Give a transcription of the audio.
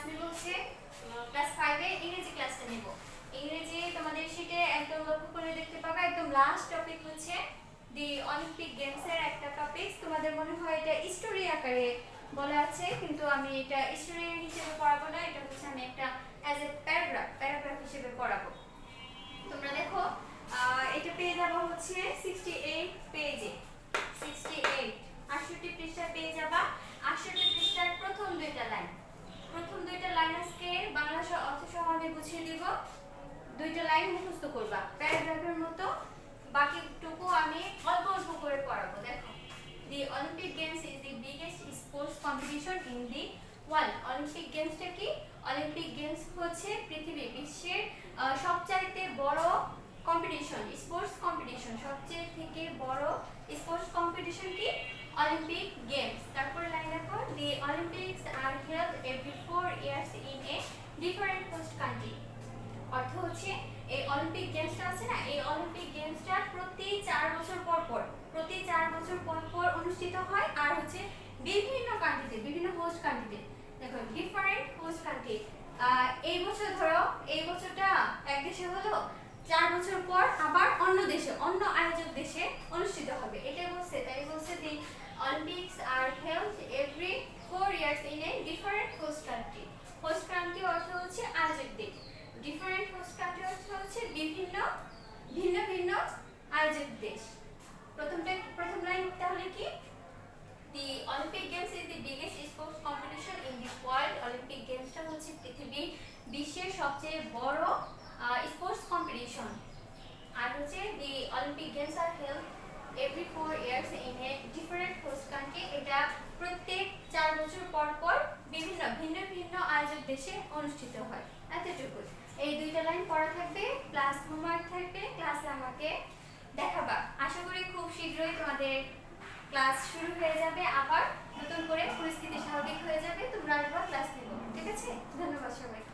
নিব হচ্ছে ক্লাস 5 এ ইংরেজি ক্লাসটা নিব। ইংরেজি তোমাদের শীটে একদম লক্ষ্য করে দেখতে পাবে একদম লাস্ট টপিক হচ্ছে দি অলিম্পিক গেমস এর একটা টপিক। তোমাদের মনে হয় এটা স্টোরি আকারে বলা আছে, কিন্তু আমি এটা স্টোরি হিসেবে পড়াবো না, এটা হচ্ছে আমি একটা অ্যাজ এ প্যারাগ্রাফ হিসেবে পড়াবো। তোমরা দেখো এটা পেয়ে যাবো হচ্ছে 68 পেজে, 68 68 পৃষ্ঠায় পেয়ে যাবা। 68 পৃষ্ঠার প্রথম দুইটা লাইন আজকে বাংলা অর্থ সহ আমি বুঝিয়ে দিব। দুইটা লাইন মুখস্থ করবা প্যারাগ্রাফের মতো, বাকিটুকু আমি অল্প অল্প করে পড়াবো। দেখো, the Olympic Games is the biggest sports competition in the world. Olympic গেমসটা কি? অলিম্পিক গেমস হচ্ছে বিশ্বের সবচাইতে বড় কম্পিটিশন, স্পোর্টস কম্পিটিশন। সবচেয়ে থেকে বড় স্পোর্টস কম্পিটিশন কি? Olympic Games. তারপর লাইন দেখো, the Olympics are held every 4 years in a different host country. অর্থ হচ্ছে এই অলিম্পিক গেমসটা আছে না, এই অলিম্পিক গেমসটা প্রতি 4 বছর পর অনুষ্ঠিত হয়, আর হচ্ছে বিভিন্ন কান্ট্রিতে, বিভিন্ন হোস্ট কান্ট্রিতে। দেখো, ডিফারেন্ট হোস্ট কান্ট্রি। এই বছর ধরো, এই বছরটা এক দেশে হলো, 4 বছর পর আবার অন্য দেশে, অন্য আয়োজক দেশে অনুষ্ঠিত হবে, এটা বলছে। তাই বলছে the Olympics are held every 4 years in a different host country. Host country অর্থ হচ্ছে আয়োজক দেশ, ডিফারেন্ট হোস্ট কান্ট্রি অর্থ হচ্ছে ভিন্ন ভিন্ন আয়োজক দেশ। প্রথম লাইন তাহলে কি? The Olympic Games is the biggest sports competition in the world. Olympic গেমসটা হচ্ছে বিশ্বের সবচেয়ে বড় স্পোর্টস কম্পিটিশন। আর হচ্ছে the Olympic Games are held every 4 years in a different host country. এটা প্রত্যেক 4 বছর পর ভিন্ন আয়োজক দেশে অনুষ্ঠিত হয়। এতটুকু। এই দুইটা লাইন পড়া থাকবে, প্লাস হোমওয়ার্ক থাকবে, ক্লাসে আমাকে দেখাবা। আশা করি খুব শীঘ্রই তোমাদের ক্লাস শুরু হয়ে যাবে, আবার নতুন করে পরিস্থিতি স্বাভাবিক হয়ে যাবে, তোমরা আবার ক্লাস নেবে। ঠিক আছে? ধন্যবাদ সবাইকে।